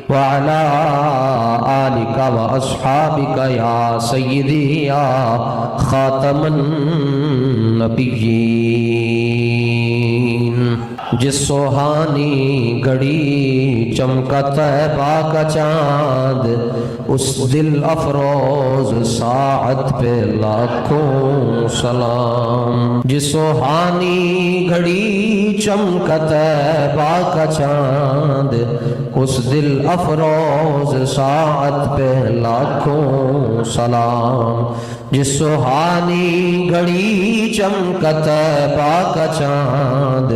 وعلى آلك وأصحابك يا سيدي يا خاتم النبيين۔ جس سوہانی گھڑی چمکا طیبہ کا چاند، اس دل افروز ساعت پہ لاکھوں سلام۔ جس سوہانی گھڑی چمکا طیبہ کا چاند، اس دل افروز ساعت پہ لاکھوں سلام۔ جس سوہانی گھڑی چمکا طیبہ کا چاند،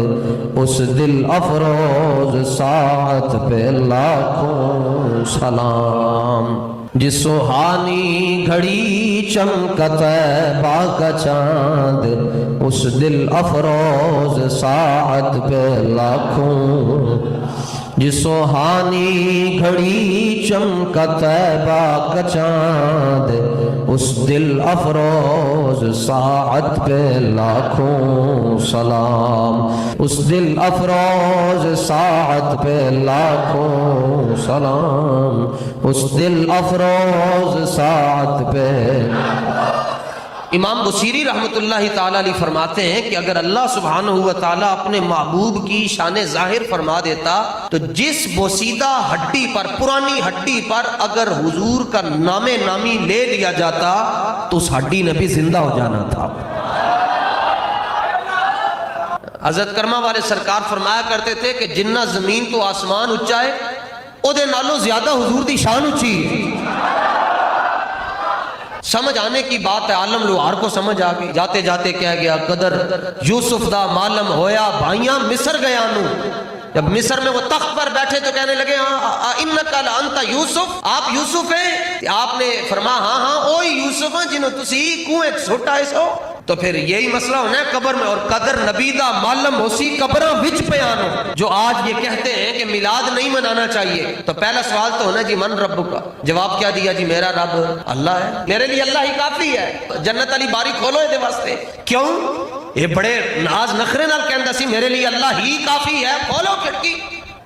اس دل افروز ساعت پہ لاکھوں سلام۔ جس سوہانی گھڑی چمکا طیبہ کا چاند، اس دل افروز ساعت پہ لاکھوں۔ جس سوہانی گھڑی چمکا طیبہ کا چاند، اس دل افروز ساعت پہ لاکھوں سلام۔ اس دل افروز ساعت پہ لاکھوں سلام۔ اس دل افروز ساعت پہ۔ امام بصیری رحمۃ اللہ تعالی علیہ فرماتے ہیں کہ اگر اللہ سبحانہ و تعالیٰ اپنے محبوب کی شان ظاہر فرما دیتا تو جس بوسیدہ ہڈی پر، پرانی ہڈی پر اگر حضور کا نام نامی لے لیا جاتا تو اس ہڈی نے بھی زندہ ہو جانا تھا۔ حضرت کرما والے سرکار فرمایا کرتے تھے کہ جنہ زمین تو آسمان اچا ہے او دے نالوں زیادہ حضور دی شان اچھی ہے۔ سمجھ آنے کی بات ہے، عالم لوہار کو سمجھ آ گئی۔ جاتے جاتے کہہ گیا قدر یوسف دا معلم ہویا بھائیاں مصر گیا نو۔ جب مصر میں وہ تخت پر بیٹھے تو کہنے لگے انکا لانتا یوسف، آپ یوسف ہیں؟ آپ نے فرمایا ہاں ہاں اوہی یوسف ہیں جنہوں تسی کنویں سوٹا ہے سو۔ تو پھر یہی مسئلہ ہونا ہے قبر میں، اور قدر نبی دا معلم ہو سی قبراں وچ پیانو۔ جو آج یہ کہتے ہیں کہ میلاد نہیں منانا چاہیے، تو پہلا سوال تو ہونا جی من رب کا؟ جواب کیا دیا جی میرا رب اللہ ہے، میرے لیے اللہ ہی کافی ہے۔ جنت علی باری کھولو دے واسطے، کیوں؟ یہ بڑے ناز نخرے نال کہندا سی میرے لیے اللہ ہی کافی ہے، کھولو کھڑکی۔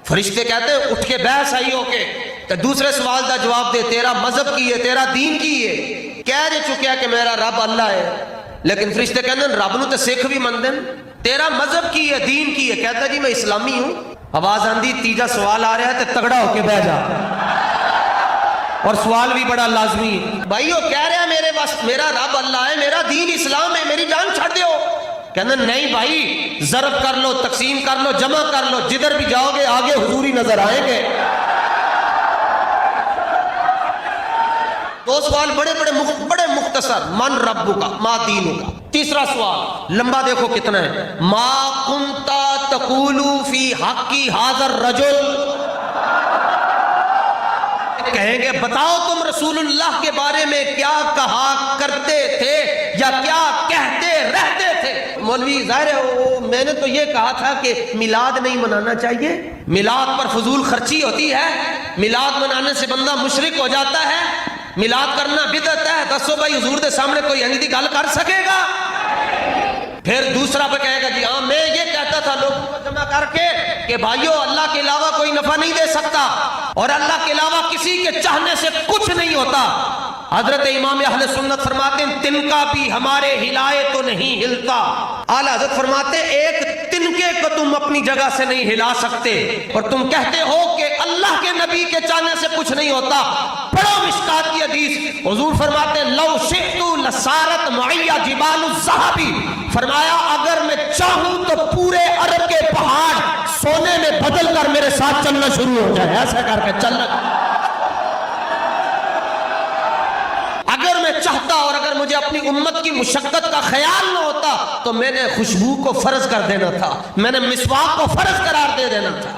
فرشتے کہتے ہیں اٹھ کے بحث آئی ہو کے کہ دوسرے سوال دا جواب دے، تیرا مذہب کی ہے، تیرا دین کی ہے؟ کہہ دے چکیا کہ میرا رب اللہ ہے، لیکن فرشتے کہتے ہیں رب نو تے سکھ بھی مندے، تیرا مذہب کی ہے، دین کی ہے؟ کہتا جی میں اسلامی ہوں۔ آواز آندی تیجا سوال آ رہا ہے تے تگڑا ہو کے بیٹھ جا، اور سوال بھی بڑا لازمی ہے۔ بھائیو کہہ رہا ہے میرا رب اللہ ہے، میرا دین اسلام ہے، میری جان چھڑ دیو۔ کہتے نہیں بھائی، ضرب کر لو، تقسیم کر لو، جمع کر لو، جدھر بھی جاؤ گے آگے حضور ہی نظر آئیں گے۔ دو سوال بڑے مختصر، من رب کا، ما دین کا۔ تیسرا سوال لمبا دیکھو کتنا ہے، ما کنتا تقول فی حقی ھذا الرجل، کہیں گے بتاؤ تم رسول اللہ کے بارے میں کیا کہا کرتے تھے یا کیا کہتے رہتے تھے؟ مولوی ظاہر ہے میں نے تو یہ کہا تھا کہ میلاد نہیں منانا چاہیے، میلاد پر فضول خرچی ہوتی ہے، میلاد منانے سے بندہ مشرک ہو جاتا ہے، میلاد کرنا بدعت ہے۔ دسو بھائی حضور دے سامنے کوئی یعنی دی گل کر سکے گا؟ پھر دوسرا پہ کہے گا جی ہاں میں یہ کہتا تھا لوگوں کو جمع کر کے کہ بھائیو اللہ کے علاوہ کوئی نفع نہیں دے سکتا، اور اللہ کے علاوہ کسی کے چاہنے سے کچھ نہیں ہوتا۔ حضرت امام اہل سنت فرماتے ہیں تنکا بھی ہمارے ہلائے تو نہیں ہلتا۔ اعلیٰ حضرت فرماتے ہیں ایک تنکے کو تم اپنی جگہ سے نہیں ہلا سکتے، اور تم کہتے ہو کہ اللہ کے نبی کے چاہنے سے کچھ نہیں ہوتا۔ پڑھو مشکات کی حدیث، حضور فرماتے ہیں لو شئت لسارت معی جبال الذھب، فرمایا اگر میں چاہوں تو پورے عرب کے پہاڑ سونے میں بدل کر میرے ساتھ چلنا شروع ہو جائے، ایسا کر کے چلنا۔ اگر میں چاہتا اور اگر مجھے اپنی امت کی مشقت کا خیال نہ ہوتا تو میں نے خوشبو کو فرض کر دینا تھا، میں نے مسواک کو فرض قرار دے دینا تھا۔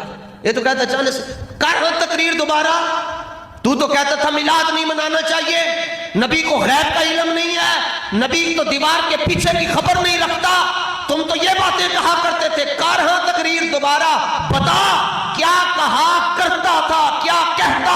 یہ تو کہتا چاہنے سے کر تقریر دوبارہ، تو کہتا تھا میلاد نہیں منانا چاہیے، نبی کو غیب کا علم نہیں ہے، نبی تو دیوار کے پیچھے کی خبر نہیں رکھتا، تم تو یہ باتیں کہا کرتے تھے، کارہاں تقریر دوبارہ، بتا کیا کہا کرتا تھا، کیا کہتا